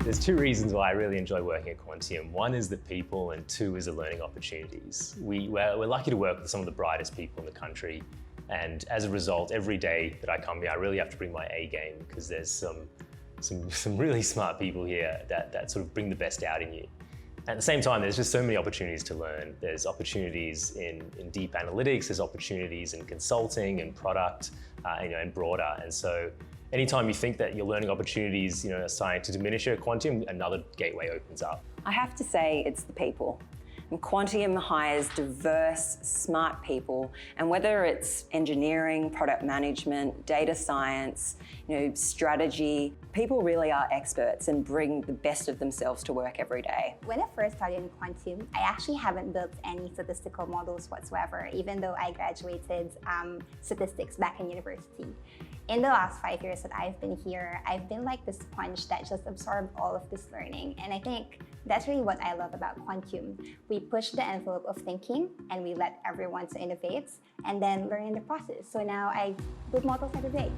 There's two reasons why I really enjoy working at Quantium. One is the people, and two is the learning opportunities. We're lucky to work with some of the brightest people in the country, and as a result, every day that I come here, I really have to bring my A game because there's some really smart people here that sort of bring the best out in you. At the same time, there's just so many opportunities to learn. There's opportunities in deep analytics, there's opportunities in consulting and product, and broader. And so anytime you think that your learning opportunities are starting to diminish at Quantium, another gateway opens up. I have to say it's the people. And Quantium hires diverse, smart people, and whether it's engineering, product management, data science, strategy, people really are experts and bring the best of themselves to work every day. When I first started in Quantium, I actually haven't built any statistical models whatsoever, even though I graduated statistics back in university. In the last 5 years that I've been here, I've been like the sponge that just absorbed all of this learning. And I think that's really what I love about Quantium. We push the envelope of thinking and we let everyone to innovate and then learn in the process. So now I build models every day.